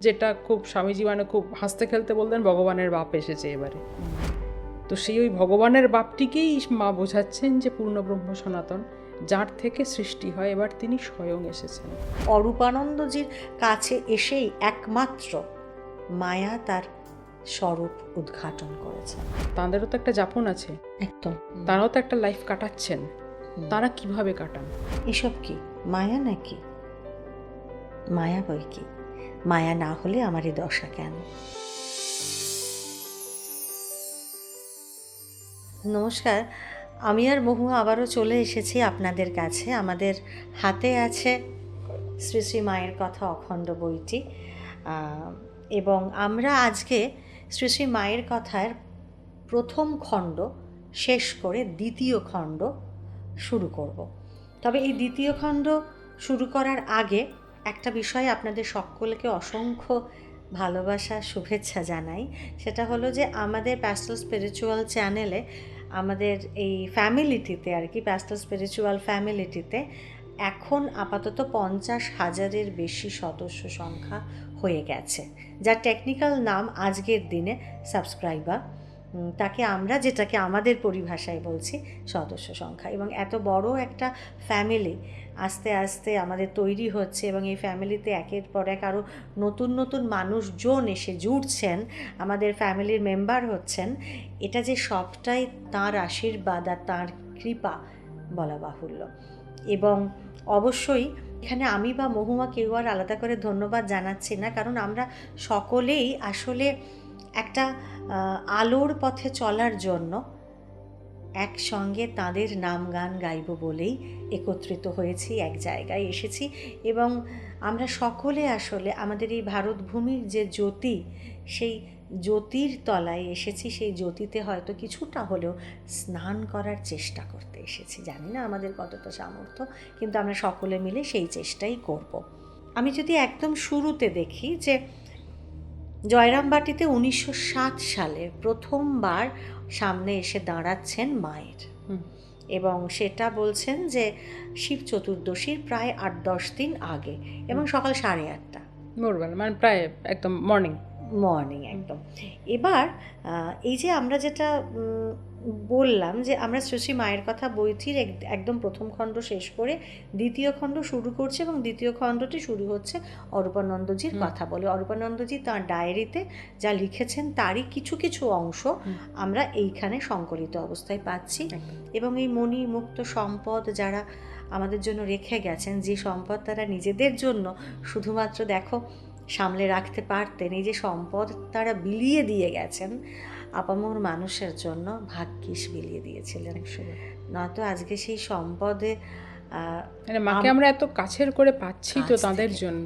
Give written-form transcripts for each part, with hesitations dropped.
যেটা খুব স্বামীজি মানে খুব হাসতে খেলতে বলতেন, ভগবানের বাপ এসেছে এবারে। তো সেই ওই ভগবানের বাপটিকেই মা বোঝাচ্ছেন যে পূর্ণ ব্রহ্ম সনাতন, যার থেকে সৃষ্টি হয়, এবার তিনি স্বয়ং এসেছেন। অরূপানন্দজির কাছে এসেই একমাত্র মায়া তার স্বরূপ উদ্ঘাটন করেছেন। তাঁদেরও তো একটা যাপন আছে, একদম। তারাও তো একটা লাইফ কাটাচ্ছেন। তারা কিভাবে কাটান? এসব কি মায়া নাকি? মায়া বই কি? মায়া না হলে আমার এই দশা কেন? নমস্কার, আমি আর মহুয়া আবারও চলে এসেছি আপনাদের কাছে। আমাদের হাতে আছে শ্রী শ্রী মায়ের কথা অখণ্ড বইটি, এবং আমরা আজকে শ্রী শ্রী মায়ের কথার প্রথম খণ্ড শেষ করে দ্বিতীয় খণ্ড শুরু করব। তবে এই দ্বিতীয় খণ্ড শুরু করার আগে একটা বিষয়ে আপনাদের সকলকে অসংখ্য ভালোবাসা শুভেচ্ছা জানাই। সেটা হলো যে আমাদের প্যাস্টেল স্পিরিচুয়াল চ্যানেলে, আমাদের এই ফ্যামিলিটিতে আর কি, প্যাস্টেল স্পিরিচুয়াল ফ্যামিলিটিতে এখন আপাতত 50,000-এর বেশি সদস্য সংখ্যা হয়ে গেছে, যার টেকনিক্যাল নাম আজকের দিনে সাবস্ক্রাইবার। তাকে আমরা, যেটাকে আমাদের পরিভাষায় বলছি, সদস্য সংখ্যা। এবং এত বড় একটা ফ্যামিলি আস্তে আস্তে আমাদের তৈরি হচ্ছে, এবং এই ফ্যামিলিতে একের পর এক আরও নতুন নতুন মানুষজন এসে জুড়ছেন, আমাদের ফ্যামিলির মেম্বার হচ্ছেন। এটা যে সবটাই তাঁর আশীর্বাদ আর তাঁর কৃপা বলা বাহুল্য। এবং অবশ্যই এখানে আমি বা মহুয়া কেউ আর আলাদা করে ধন্যবাদ জানাচ্ছি না, কারণ আমরা সকলেই আসলে একটা আলোর পথে চলার জন্য একসঙ্গে তাঁদের নাম গান গাইব বলেই একত্রিত হয়েছি, এক জায়গায় এসেছি। এবং আমরা সকলে আসলে আমাদের এই ভারতভূমির যে জ্যোতি, সেই জ্যোতির তলায় এসেছি। সেই জ্যোতিতে হয়তো কিছুটা হলেও স্নান করার চেষ্টা করতে এসেছি। জানি না আমাদের কতটা সামর্থ্য, কিন্তু আমরা সকলে মিলে সেই চেষ্টাই করব। আমি যদি একদম শুরুতে দেখি যে জয়রামবাটিতে 1907 সালে প্রথমবার সামনে এসে দাঁড়াচ্ছেন মায়ের, এবং সেটা বলছেন যে শিব চতুর্দশীর প্রায় 8-10 দিন আগে, এবং সকাল 8:30 ভোরবেলা, মানে প্রায় একদম মর্নিং একদম। এবার এই যে আমরা যেটা বললাম যে আমরা শ্রী শ্রী মায়ের কথা বইটির একদম প্রথম খণ্ড শেষ করে দ্বিতীয় খণ্ড শুরু করছে, এবং দ্বিতীয় খণ্ডটি শুরু হচ্ছে অরূপানন্দজির কথা বলে। অরূপানন্দজি তাঁর ডায়েরিতে যা লিখেছেন তারই কিছু কিছু অংশ আমরা এইখানে সংকলিত অবস্থায় পাচ্ছি। এবং এই মণি মুক্ত সম্পদ যারা আমাদের জন্য রেখে গেছেন, যে সম্পদ তারা নিজেদের জন্য শুধুমাত্র দেখো সামলে রাখতে পারতেন, এই যে সম্পদ তারা বিলিয়ে দিয়ে গেছেন আপামর মানুষের জন্য, ভাগ্যিস বিলিয়ে দিয়েছিলেন। নয়তো আজকে সেই সম্পদে মাকে আমরা এত কাছের করে পাচ্ছি তো তাদের জন্য।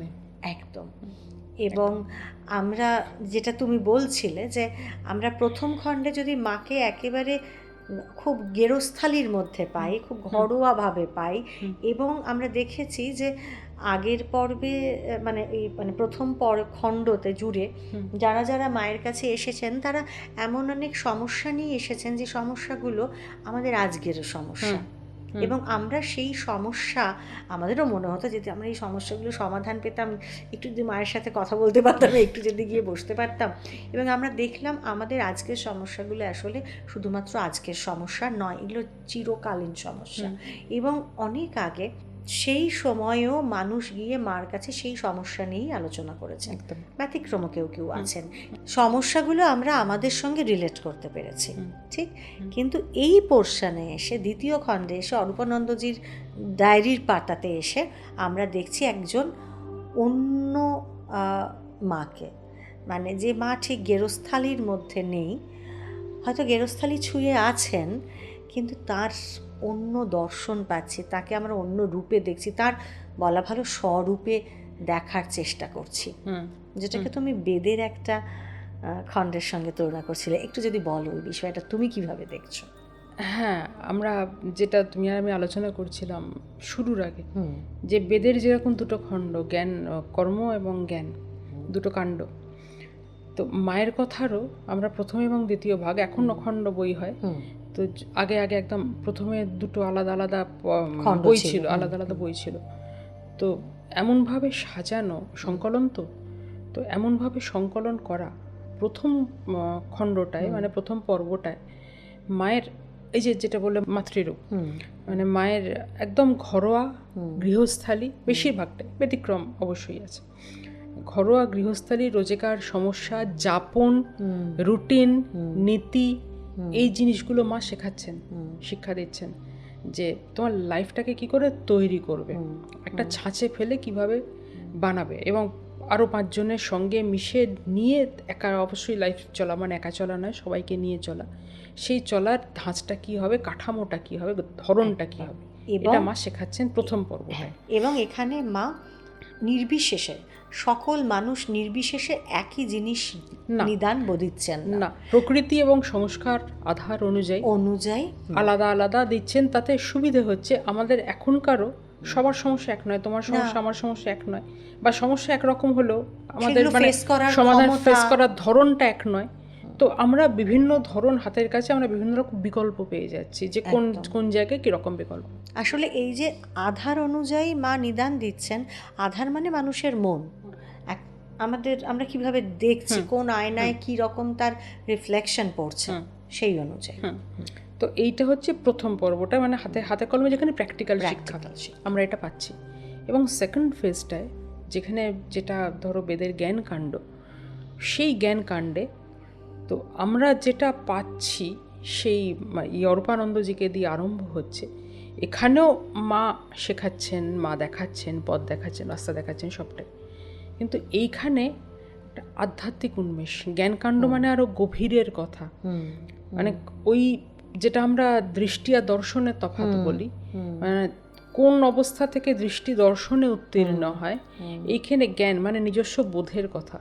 একদম। এবং আমরা, যেটা তুমি বলছিলে যে আমরা প্রথম খণ্ডে যদি মাকে একেবারে খুব গেরস্থালির মধ্যে পাই, খুব ঘরোয়াভাবে পাই, এবং আমরা দেখেছি যে আগের পর্বে মানে প্রথম খণ্ডতে জুড়ে যারা যারা মায়ের কাছে এসেছেন তারা এমন অনেক সমস্যা নিয়ে এসেছেন যে সমস্যাগুলো আমাদের আজকেরও সমস্যা। এবং আমরা সেই সমস্যা, আমাদেরও মনে হতো যদি আমরা এই সমস্যাগুলো সমাধান পেতাম, একটু যদি মায়ের সাথে কথা বলতে পারতাম, একটু যদি গিয়ে বসতে পারতাম। এবং আমরা দেখলাম আমাদের আজকের সমস্যাগুলো আসলে শুধুমাত্র আজকের সমস্যা নয়, এগুলো চিরকালীন সমস্যা। এবং অনেক আগে সেই সময়েও মানুষ গিয়ে মার কাছে সেই সমস্যা নিয়েই আলোচনা করেছেন। ব্যতিক্রম কেউ কেউ আছেন, সমস্যাগুলো আমরা আমাদের সঙ্গে রিলেট করতে পেরেছি, ঠিক। কিন্তু এই পোর্শনে এসে, দ্বিতীয় খণ্ডে এসে, অরূপানন্দজির ডায়েরির পাতাতে এসে আমরা দেখছি একজন অন্য মাকে, মানে যে মা ঠিক গেরস্থালির মধ্যে নেই, হয়তো গেরস্থালি ছুঁয়ে আছেন, কিন্তু তার অন্য দর্শন পাচ্ছি, তাকে আমরা অন্য রূপে দেখছি, তার বলা ভালো স্বরূপে দেখার চেষ্টা করছি, যেটাকে তুমি বেদের একটা খণ্ডের সঙ্গে তুলনা করছিলে। একটু যদি বলো ওই বিষয়টা, তুমি কিভাবে দেখছো? হ্যাঁ, আমরা যেটা তুমি আর আমি আলোচনা করছিলাম শুরুর আগে, যে বেদের যেরকম দুটো খণ্ড, জ্ঞান, কর্ম এবং জ্ঞান, দুটো কাণ্ড, তো মায়ের কথারও আমরা প্রথম এবং দ্বিতীয় ভাগ, এখন খণ্ড বই হয়, তো আগে আগে একদম প্রথমে দুটো আলাদা আলাদা বই ছিল, আলাদা আলাদা বই ছিল। তো এমনভাবে সাজানো সংকলন, তো তো এমনভাবে সংকলন করা প্রথম খণ্ডটায়, মানে প্রথম পর্বটায় মায়ের এই যেটা বললে মাতৃরূপ, মানে মায়ের একদম ঘরোয়া গৃহস্থালী, বেশিরভাগটাই, ব্যতিক্রম অবশ্যই আছে, ঘরোয়া গৃহস্থালী, রোজকার সমস্যা, যাপন, রুটিন, নীতি, এই জিনিসগুলো মা শেখাচ্ছেন, শিক্ষা দিচ্ছেন যে তোমার লাইফটাকে কি করে তৈরি করবে, একটা ছাঁচে ফেলে কিভাবে বানাবে, এবং আরও 5 জনের সঙ্গে মিশে নিয়ে একা অবশ্যই লাইফ চলা, মানে একা চলা নয়, সবাইকে নিয়ে চলা, সেই চলার ধাঁচটা কি হবে, কাঠামোটা কি হবে, ধরনটা কি হবে, এটা মা শেখাচ্ছেন প্রথম পর্বটায়। এবং এখানে মা নির্বিশেষে, সকল মানুষ নির্বিশেষে একই জিনিস নিদান বোধিচ্ছেন না, প্রকৃতি এবং সংস্কার আধার অনুযায়ী আলাদা আলাদা দিচ্ছেন। তাতে সুবিধে হচ্ছে আমাদের এখনকারও সবার সমস্যা এক নয়, তোমার সমস্যা আমার সমস্যা এক নয়, বা সমস্যা একরকম হলেও আমাদের মানে সমাধান ফেস করার ধরনটা এক নয়। তো আমরা বিভিন্ন ধরন হাতের কাছে, আমরা বিভিন্ন রকম বিকল্প পেয়ে যাচ্ছি, যে কোন জায়গায় কীরকম বিকল্প। আসলে এই যে আধার অনুযায়ী মা নিদান দিচ্ছেন, আধার মানে মানুষের মন, আমরা কিভাবে দেখছি, কোন আয়নায় কি রকম তার রিফ্লেকশন পড়ছে, সেই অনুযায়ী। তো এইটা হচ্ছে প্রথম পর্বটা, মানে হাতে কলমে যেখানে প্র্যাকটিক্যাল শিক্ষা আমরা এটা পাচ্ছি। এবং সেকেন্ড ফেজটায় যেখানে, যেটা ধরো বেদের জ্ঞান কাণ্ড, সেই জ্ঞান কাণ্ডে তো আমরা যেটা পাচ্ছি সেই অরূপানন্দজিকে দিয়ে আরম্ভ হচ্ছে। এখানেও মা শেখাচ্ছেন, মা দেখাচ্ছেন, পথ দেখাচ্ছেন, রাস্তা দেখাচ্ছেন, সবটাই। কিন্তু এইখানে একটা আধ্যাত্মিক উন্মেষ, জ্ঞানকাণ্ড মানে আরো গভীরের কথা, মানে ওই যেটা আমরা দৃষ্টি আর দর্শনের তফাৎ বলি, মানে কোন অবস্থা থেকে দৃষ্টি দর্শনে উত্তীর্ণ হয়, এইখানে জ্ঞান মানে নিজস্ব বোধের কথা।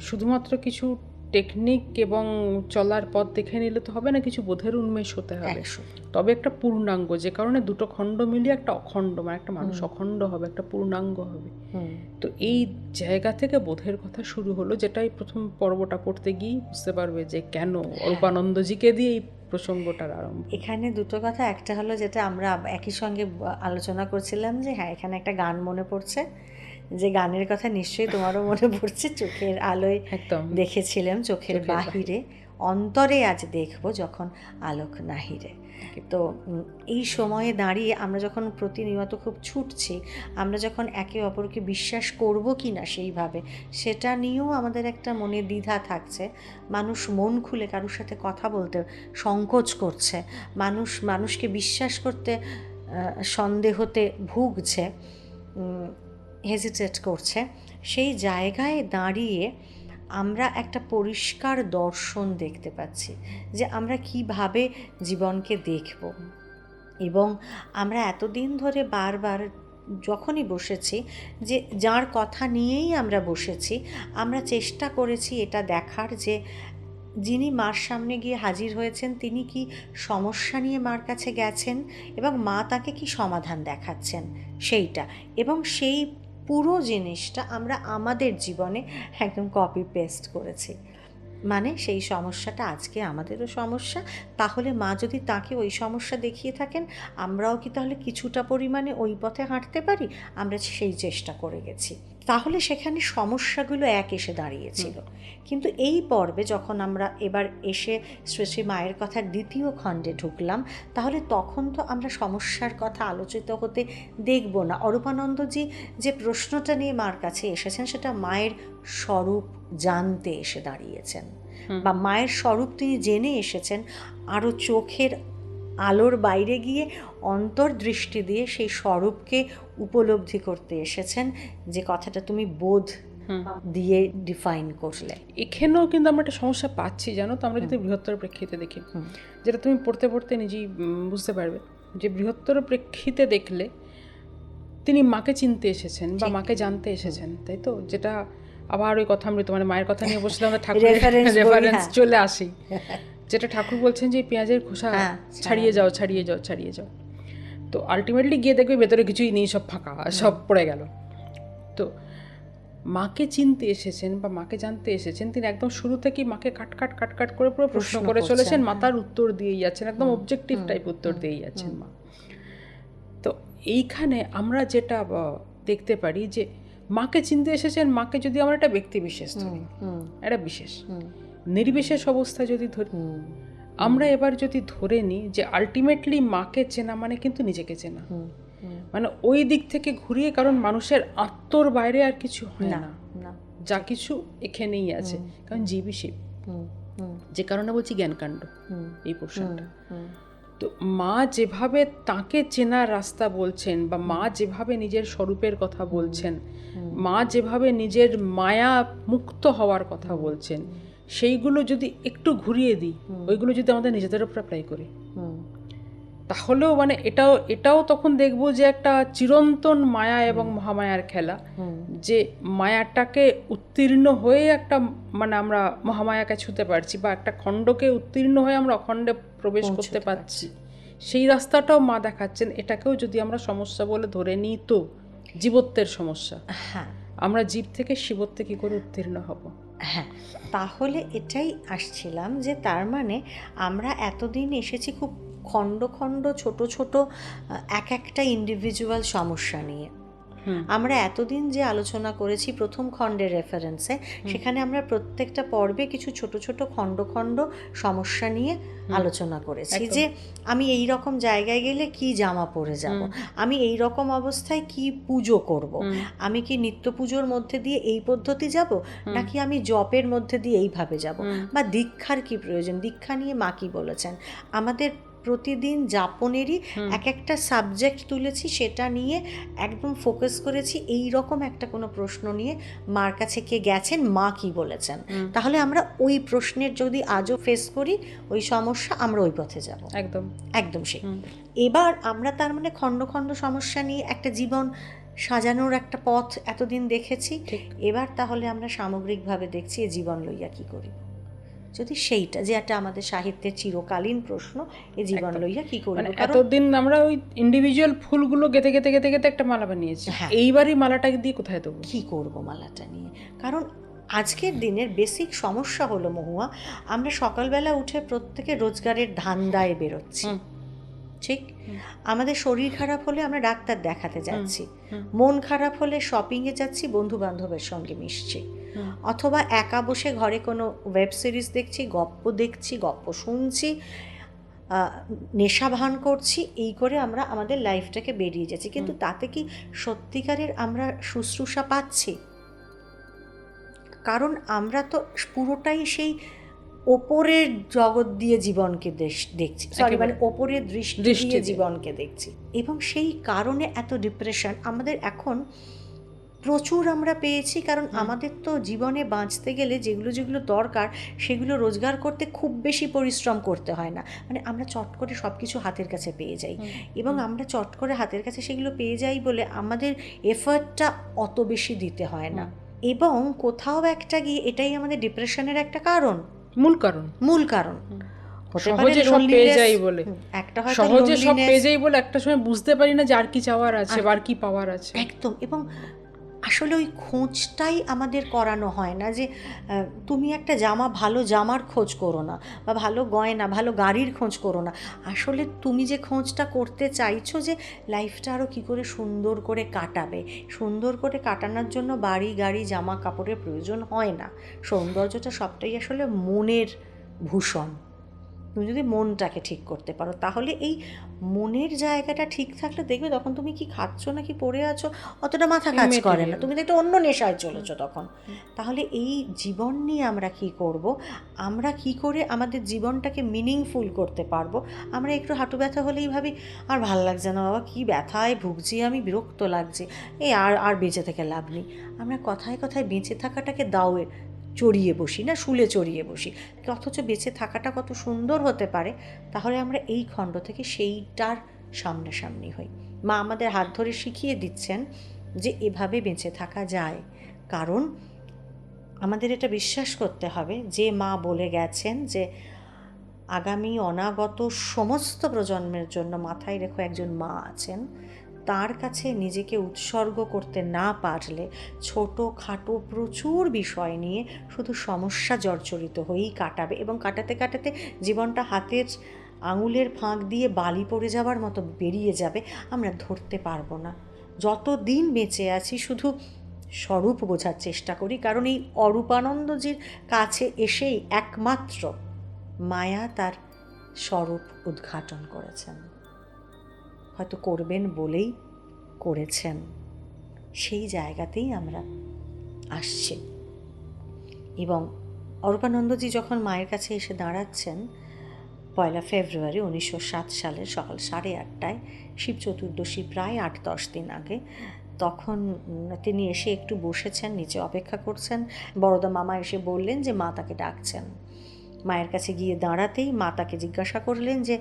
শুধুমাত্র কিছু টেকনিক এবং চলার পথ দেখে নিলে তো হবে না, কিছু বোধের উন্মেষ হতে হবে, তবে একটা পূর্ণাঙ্গ, যে কারণে দুটো খণ্ড মিলিয়ে একটা অখণ্ড, মানে একটা মানুষ অখণ্ড হবে, একটা পূর্ণাঙ্গ হবে। তো এই জায়গা থেকে বোধের কথা শুরু হলো, যেটাই প্রথম পর্বটা পড়তে গিয়ে বুঝতে পারবে যে কেন অরূপানন্দজিকে দিয়ে এই প্রসঙ্গটার আরম্ভ। এখানে দুটো কথা, একটা হলো যেটা আমরা একই সঙ্গে আলোচনা করছিলাম, যে হ্যাঁ এখানে একটা গান মনে পড়ছে, যে গানের কথা নিশ্চয়ই তোমারও মনে পড়ছে, চোখের আলোয় দেখেছিলাম চোখের বাহিরে, অন্তরে আজ দেখব যখন আলোক নাহিরে। তো এই সময়ে দাঁড়িয়ে আমরা যখন প্রতিনিয়ত খুব ছুটছি, আমরা যখন একে অপরকে বিশ্বাস করব কি না সেইভাবে, সেটা নিয়েও আমাদের একটা মনে দ্বিধা থাকছে। মানুষ মন খুলে কারোর সাথে কথা বলতে সংকোচ করছে, মানুষকে বিশ্বাস করতে সন্দেহতে ভুগছে, হেজিটেট করছে। সেই জায়গায় দাঁড়িয়ে আমরা একটা পরিষ্কার দর্শন দেখতে পাচ্ছি, যে আমরা কিভাবে জীবনকে দেখব। এবং আমরা এতদিন ধরে বারবার যখনই বসেছি, যে যার কথা নিয়েই আমরা বসেছি, আমরা চেষ্টা করেছি এটা দেখার যে যিনি মার সামনে গিয়ে হাজির হয়েছেন তিনি কি সমস্যা নিয়ে মার কাছে গেছেন, এবং মা তাকে কি সমাধান দেখাচ্ছেন সেইটা, এবং সেই পুরো জিনিসটা আমরা আমাদের জীবনে একদম কপি পেস্ট করেছি। মানে সেই সমস্যাটা আজকে আমাদেরও সমস্যা, তাহলে মা যদি তাকে ওই সমস্যা দেখিয়ে থাকেন, আমরাও কি তাহলে কিছুটা পরিমাণে ওই পথে হাঁটতে পারি? আমরা সেই চেষ্টা করে গেছি, তাহলে সেখানে সমস্যাগুলো এক এসে দাঁড়িয়েছিল। কিন্তু এই পর্বে যখন আমরা এবার এসে শ্রী শ্রী মায়ের কথার দ্বিতীয় খণ্ডে ঢুকলাম, তাহলে তখন তো আমরা সমস্যার কথা আলোচিত হতে দেখব না। অরূপানন্দজি যে প্রশ্নটা নিয়ে মার কাছে এসেছেন, সেটা মায়ের স্বরূপ জানতে এসে দাঁড়িয়েছেন, বা মায়ের স্বরূপ তিনি জেনে এসেছেন, আরও চোখের আলোর বাইরে গিয়ে অন্তর্দৃষ্টি দিয়ে সেই স্বরূপকে উপলব্ধি করতে এসেছেন, যে কথাটা তুমি বোধ দিয়ে ডিফাইন করলে। এখানেও কিন্তু আমরা একটা সমস্যা পাচ্ছি, জানো তো, আমরা যদি বৃহত্তর প্রেক্ষিতে দেখি, যেটা তুমি পড়তে পড়তে নিজেই বুঝতে পারবে, যে বৃহত্তর প্রেক্ষিতে দেখলে তিনি মাকে চিনতে এসেছেন বা মাকে জানতে এসেছেন, তাই তো? যেটা আবার ওই কথা আমরা তোমার মায়ের কথা নিয়ে বসলাম, ঠাকুর রেফারেন্স চলে আসি, যেটা ঠাকুর বলছেন যে পেঁয়াজের খোসা ছাড়িয়ে যাও, ছাড়িয়ে যাও, ছাড়িয়ে যাও। তো আলটিমেটলি গিয়ে দেখবে ভেতরে কিছুই নেই, সব ফাঁকা, সব পড়ে গেল। তো মাকে চিনতে এসেছেন বা মাকে জানতে এসেছেন, তিনি একদম শুরু থেকেই মাকে কাট করে পুরো প্রশ্ন করে চলেছেন, মাতার উত্তর দিয়েই যাচ্ছেন, একদম অবজেক্টিভ টাইপ উত্তর দিয়েই যাচ্ছেন মা। তো এইখানে আমরা যেটা দেখতে পারি, যে মাকে চিনতে এসেছেন, মাকে যদি আমরা একটা ব্যক্তি বিশেষ ধরি, একটা বিশেষ নির্বিশেষ অবস্থায় যদি ধরি, আমরা এবার যদি ধরে নিই যে আলটিমেটলি মাকে চেনা মানে কিন্তু নিজেকে চেনা, মানে ওই দিক থেকে ঘুরিয়ে, কারণ মানুষের আত্মর বাইরে আর কিছু হয় না, যা কিছু এখানেই আছে, কারণ জীবই শিব। যে কারণে বলছি জ্ঞানকাণ্ড এই পোর্শনটা। তো মা যেভাবে তাকে চেনার রাস্তা বলছেন, বা মা যেভাবে নিজের স্বরূপের কথা বলছেন, মা যেভাবে নিজের মায়া মুক্ত হওয়ার কথা বলছেন, সেইগুলো যদি একটু ঘুরিয়ে দিই, ওইগুলো যদি আমাদের নিজেদের উপর অ্যাপ্লাই করি, তাহলেও মানে এটাও তখন দেখবো যে একটা চিরন্তন মায়া এবং মহামায়ার খেলা, যে মায়াটাকে উত্তীর্ণ হয়ে একটা মানে আমরা মহামায়াকে ছুঁতে পারছি, বা একটা খণ্ডকে উত্তীর্ণ হয়ে আমরা অখণ্ডে প্রবেশ করতে পারছি, সেই রাস্তাটাও মা দেখাচ্ছেন। এটাকেও যদি আমরা সমস্যা বলে ধরে নিই, তো জীবত্বের সমস্যা, আমরা জীব থেকে শিবত্বে কি করে উত্তীর্ণ হব? হ্যাঁ, তাহলে এটাই আসছিলাম যে তার মানে আমরা এতদিন এসেছি খুব খণ্ড খণ্ড ছোট ছোট এক একটা ইন্ডিভিজুয়াল সমস্যা নিয়ে। আমরা এতদিন যে আলোচনা করেছি প্রথম খণ্ডের রেফারেন্সে, সেখানে আমরা প্রত্যেকটা পর্বে কিছু ছোট ছোট খণ্ড খণ্ড সমস্যা নিয়ে আলোচনা করেছি, যে আমি এই রকম জায়গায় গেলে কি জামা পরে যাব, আমি এই রকম অবস্থায় কি পুজো করব, আমি কি নিত্য পুজোর মধ্যে দিয়ে এই পদ্ধতি যাব, নাকি আমি জপের মধ্যে দিয়ে এইভাবে যাব, বা দীক্ষার কি প্রয়োজন, দীক্ষা নিয়ে মা কি বলেছেন, আমাদের প্রতিদিন যাপনেরই এক একটা সাবজেক্ট তুলেছি, সেটা নিয়ে একদম ফোকাস করেছি এই রকম একটা কোনো প্রশ্ন নিয়ে মার কাছে কে গেছেন, মা কি বলেছেন, তাহলে আমরা ওই প্রশ্নের যদি আজও ফেস করি ওই সমস্যা, আমরা ওই পথে যাব। একদম একদম সেই। এবার আমরা তার মানে খণ্ড খণ্ড সমস্যা নিয়ে একটা জীবন সাজানোর একটা পথ এতদিন দেখেছি, এবার তাহলে আমরা সামগ্রিকভাবে দেখছি এ জীবন লইয়া কি করি। যদি সেইটা যে একটা আমাদের সাহিত্যের চিরকালীন প্রশ্ন, এই জীবন লইয়া কি করব, এতদিন আমরা ওই ইন্ডিভিজুয়াল ফুলগুলো গেঁথে গেঁথে গেঁথে গেঁথে একটা মালা বানিয়েছি, এইবারই মালাটাকে দিয়ে কোথায় দেবো, কি করব মালাটা নিয়ে। কারণ আজকের দিনের বেসিক সমস্যা হলো মহুয়া, আমরা সকালবেলা উঠে প্রত্যেকে রোজগারের ধান্দায় বেরোচ্ছি, ঠিক? আমাদের শরীর খারাপ হলে আমরা ডাক্তার দেখাতে যাচ্ছি, মন খারাপ হলে শপিংয়ে যাচ্ছি, বন্ধু বান্ধবের সঙ্গে মিশছি, অথবা একা বসে ঘরে কোনো ওয়েব সিরিজ দেখছি, গপ্প শুনছি, নেশা ভান করছি, এই করে আমরা আমাদের লাইফটাকে বেরিয়ে যাচ্ছি। কিন্তু তাতে কি সত্যিকারের আমরা শুশ্রূষা পাচ্ছি? কারণ আমরা তো পুরোটাই সেই ওপরের জগৎ দিয়ে জীবনকে দেখছি, মানে ওপরের দৃষ্টি দিয়ে জীবনকে দেখছি, এবং সেই কারণে এত ডিপ্রেশন আমাদের এখন প্রচুর আমরা পেয়েছি। কারণ আমাদের তো জীবনে বাঁচতে গেলে যেগুলো যেগুলো দরকার সেগুলো রোজগার করতে খুব বেশি পরিশ্রম করতে হয় না, মানে আমরা চট করে সব কিছু হাতের কাছে পেয়ে যাই, এবং আমরা চট করে হাতের কাছে সেগুলো পেয়ে যাই বলে আমাদের এফার্টটা অত বেশি দিতে হয় না, এবং কোথাও একটা গিয়ে এটাই আমাদের ডিপ্রেশনের একটা কারণ, মূল কারণ সহজে সব পেয়ে যাই বলে, সহজে সব পেয়ে যাই বলে একটা সময় বুঝতে পারি না যে আর কি চাওয়ার আছে বা আর কি পাওয়ার আছে। একদম। এবং আসলে ওই খোঁজটাই আমাদের করানো হয় না, যে তুমি একটা ভালো জামার খোঁজ করো না, বা ভালো গয়না, ভালো গাড়ির খোঁজ করো না, আসলে তুমি যে খোঁজটা করতে চাইছো যে লাইফটা আরও কী করে সুন্দর করে কাটাবে, সুন্দর করে কাটানোর জন্য বাড়ি গাড়ি জামা কাপড়ের প্রয়োজন হয় না, সৌন্দর্যটা সবটাই আসলে মনের ভূষণ। তুমি যদি মনটাকে ঠিক করতে পারো, তাহলে এই মনের জায়গাটা ঠিক থাকলে দেখবে তখন তুমি কি খাচ্ছ না কি পড়ে আছো অতটা মাথা কাজ করে না, তুমি তো একটা অন্য নেশায় চলেছো তখন। তাহলে এই জীবন নিয়ে আমরা কি করব, আমরা কি করে আমাদের জীবনটাকে মিনিংফুল করতে পারবো। আমরা একটু হাঁটু ব্যথা হলেই ভাবি আর ভাল লাগছে না বাবা, কি ব্যথায় ভুগছি আমি, বিরক্ত লাগছে, এই আর বেঁচে থেকে লাভ নেই। আমরা কথায় কথায় বেঁচে থাকাটাকে দাওয়ে চড়িয়ে বসি না, শুলে চড়িয়ে বসি, অথচ বেঁচে থাকাটা কত সুন্দর হতে পারে। তাহলে আমরা এই খণ্ড থেকে সেইটার সামনাসামনি হই। মা আমাদের হাত ধরে শিখিয়ে দিচ্ছেন যে এভাবে বেঁচে থাকা যায়, কারণ আমাদের এটা বিশ্বাস করতে হবে যে মা বলে গেছেন যে আগামী অনাগত সমস্ত প্রজন্মের জন্য মাথায় রেখো একজন মা আছেন, তার কাছে নিজেকে উৎসর্গ করতে না পারলে ছোটো খাটো প্রচুর বিষয় নিয়ে শুধু সমস্যা জর্জরিত হয়েই কাটাবে, এবং কাটাতে কাটাতে জীবনটা হাতের আঙুলের ফাঁক দিয়ে বালি পড়ে যাওয়ার মতো বেরিয়ে যাবে, আমরা ধরতে পারবো না। যত দিন বেঁচে আছি শুধু স্বরূপ বোঝার চেষ্টা করি, কারণ এই অরূপানন্দজির কাছে এসেই একমাত্র মায়া তার স্বরূপ উদ্ঘাটন করেছেন, হয়তো করবেন বলেই করেছেন। সেই জায়গাতেই আমরা আসছি। এবং অরূপানন্দজি যখন মায়ের কাছে এসে দাঁড়াচ্ছেন 1 ফেব্রুয়ারি 1907 সালের সকাল 8:30টায়, শিব চতুর্দশী প্রায় 8-10 দিন আগে, তখন তিনি এসে একটু বসেছেন, নিচে অপেক্ষা করছেন। বড়দা মামা এসে বললেন যে মা তাকে ডাকছেন। মায়ের কাছে গিয়ে দাঁড়াতেই মা তাকে জিজ্ঞাসা করলেন যে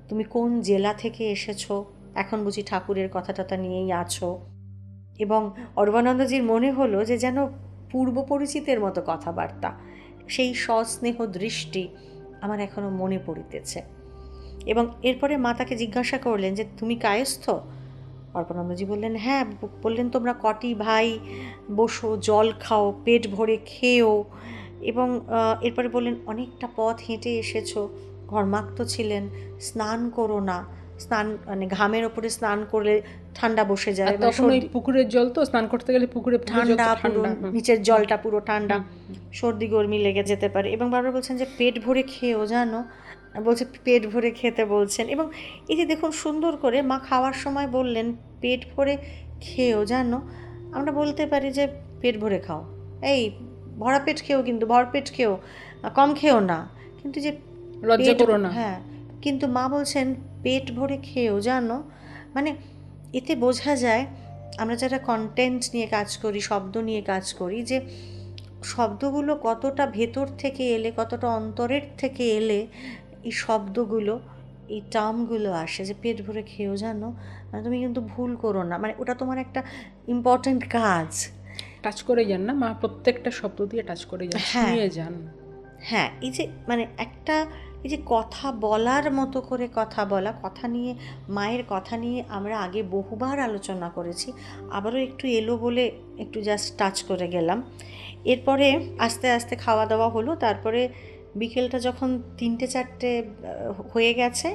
তুমি কোন জেলা থেকে এসেছো, এখন বুঝি ঠাকুরের কথা টথা নিয়েই আছো। এবং অরূপানন্দজির মনে হলো যে যেন পূর্ব পরিচিতের মতো কথাবার্তা, সেই সস্নেহ দৃষ্টি আমার এখনো মনে পড়িতেছে। এবং এরপরে মা তাকে জিজ্ঞাসা করলেন যে তুমি কায়স্থ? অরূপানন্দজি বললেন হ্যাঁ। বললেন তোমরা কটি ভাই, বসো, জল খাও, পেট ভরে খেয়েও। এবং এরপরে বললেন অনেকটা পথ হেঁটে এসেছো, ঘর্মাক্ত ছিলেন, স্নান করো না, স্নান মানে ঘামের ওপরে স্নান করলে ঠান্ডা বসে যায়, আর তখন ওই পুকুরের জল তো, স্নান করতে গেলে পুকুরে ঠান্ডা, পুরো নিচের জলটা পুরো ঠান্ডা, সর্দি গরমি লেগে যেতে পারে। এবং বারবার বলছেন যে পেট ভরে খেয়েও, জানো, বলছে পেট ভরে খেতে বলছেন। এবং এই যে দেখুন সুন্দর করে মা খাওয়ার সময় বললেন পেট ভরে খেয়েও, জানো, আমরা বলতে পারি যে পেট ভরে খাও, এই ভরা পেট খেও, কিন্তু ভরপেট খেও, কম খেও না, কিন্তু যে লজ্জা করো না। হ্যাঁ, কিন্তু মা বলছেন পেট ভরে খেয়েও, জানো, মানে এতে বোঝা যায় আমরা যারা কন্টেন্ট নিয়ে কাজ করি, শব্দ নিয়ে কাজ করি, যে শব্দগুলো কতটা ভেতর থেকে এলে, কতটা অন্তরের থেকে এলে এই শব্দগুলো, এই টার্মগুলো আসে। যে পেট ভরে খেয়েও, জানো, মানে তুমি কিন্তু ভুল করো না, মানে ওটা তোমার একটা ইম্পর্ট্যান্ট কাজ। টাচ করে যান না মা, প্রত্যেকটা শব্দ দিয়ে টাচ করে যান, ছুঁয়ে যান। হ্যাঁ, এই যে মানে একটা, এই যে কথা বলার মতো করে কথা বলা, কথা নিয়ে, মায়ের কথা নিয়ে আমরা আগে বহুবার আলোচনা করেছি, আবারও একটু এলো বলে একটু জাস্ট টাচ করে গেলাম। এরপরে আস্তে আস্তে খাওয়া দাওয়া হলো। তারপরে বিকেলটা যখন 3-4টে হয়ে গেছে,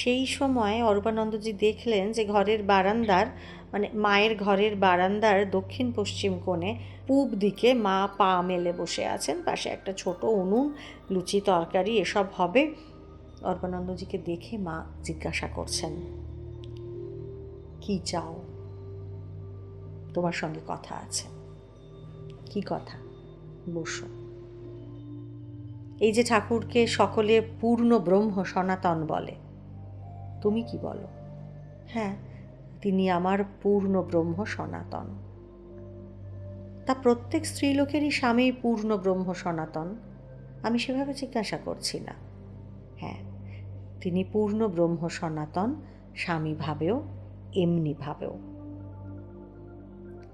সেই সময় অরূপানন্দজি দেখলেন যে ঘরের বারান্দার, মানে মায়ের ঘরের বারান্দার দক্ষিণ পশ্চিম কোণে পূব দিকে মা পা মেলে বসে আছেন, পাশে একটা ছোট উনুন, লুচি তরকারি এসব হবে। অরূপানন্দজিকে দেখে মা জিজ্ঞাসা করছেন কি চাও, তোমার সঙ্গে কথা আছে। কি কথা? বসো। এই যে ঠাকুরকে সকলে পূর্ণ ব্রহ্ম সনাতন বলে, তুমি কি বলো? হ্যাঁ, তিনি আমার পূর্ণ ব্রহ্ম সনাতন। তা প্রত্যেক স্ত্রীলোকেরই স্বামী পূর্ণ ব্রহ্ম সনাতন, আমি সেভাবে জিজ্ঞাসা করছি না। হ্যাঁ, তিনি পূর্ণ ব্রহ্ম সনাতন, স্বামী ভাবেও, এমনি ভাবেও।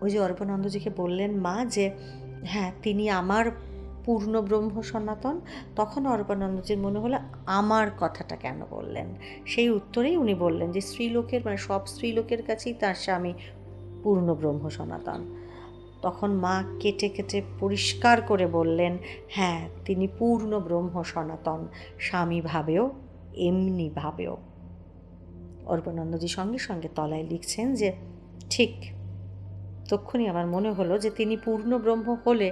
ওই যে অরূপানন্দজিকে বললেন মা যে হ্যাঁ তিনি আমার পূর্ণ ব্রহ্ম সনাতন, তখন অরূপানন্দজির মনে হলো আমার কথাটা কেন বললেন। সেই উত্তরেই উনি বললেন যে স্ত্রীলোকের, মানে সব স্ত্রীলোকের কাছেই তার স্বামী পূর্ণ ব্রহ্ম সনাতন। তখন মা কেটে কেটে পরিষ্কার করে বললেন হ্যাঁ তিনি পূর্ণ ব্রহ্ম সনাতন, স্বামী ভাবেও, এমনি ভাবেও। অরূপানন্দজি সঙ্গে সঙ্গে তলায় লিখছেন যে ঠিক। তক্ষুনি আমার মনে হলো যে তিনি পূর্ণ ব্রহ্ম হলে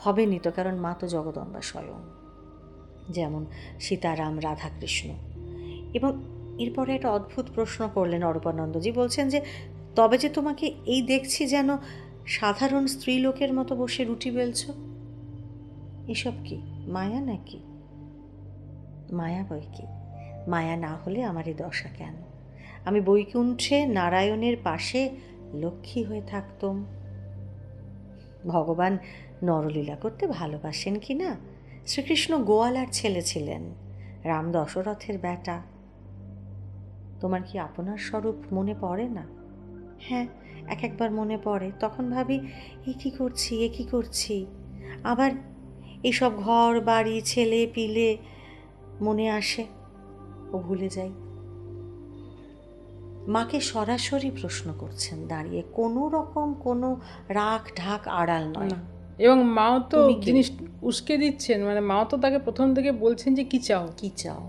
হবেনি তো, কারণ মা তো জগদম্বা স্বয়ং, যেমন সীতারাম, রাধাকৃষ্ণ। এবং এরপরে একটা অদ্ভুত প্রশ্ন করলেন অরূপানন্দজি, বলছেন যে তবে যে তোমাকে এই দেখছি যেন সাধারণ স্ত্রীলোকের মতো বসে রুটি বেলছ, এসব কি মায়া নাকি? মায়া বই কি, মায়া না হলে আমার এই দশা কেন? আমি বৈকুণ্ঠে নারায়ণের পাশে লক্ষ্মী হয়ে থাকতাম। ভগবান নরলীলা করতে ভালোবাসেন কি না? শ্রীকৃষ্ণ গোয়ালার ছেলে ছিলেন, রাম দশরথের বেটা। তোমার কি আপনার স্বরূপ মনে পড়ে না? হ্যাঁ, এক একবার মনে পড়ে। তখন ভাবি এ কী করছি। আবার এইসব ঘর বাড়ি ছেলে পিলে মনে আসে, ও ভুলে যাই। মাকে সরাসরি প্রশ্ন করছেন দাঁড়িয়ে, কোনো রকম কোনো রাগ ঢাক আড়াল নয়। এবং মাও তো জিনিস উস্কে দিচ্ছেন, মানে মাও তো তাকে প্রথম থেকে বলছেন যে কি চাও, কি চাও।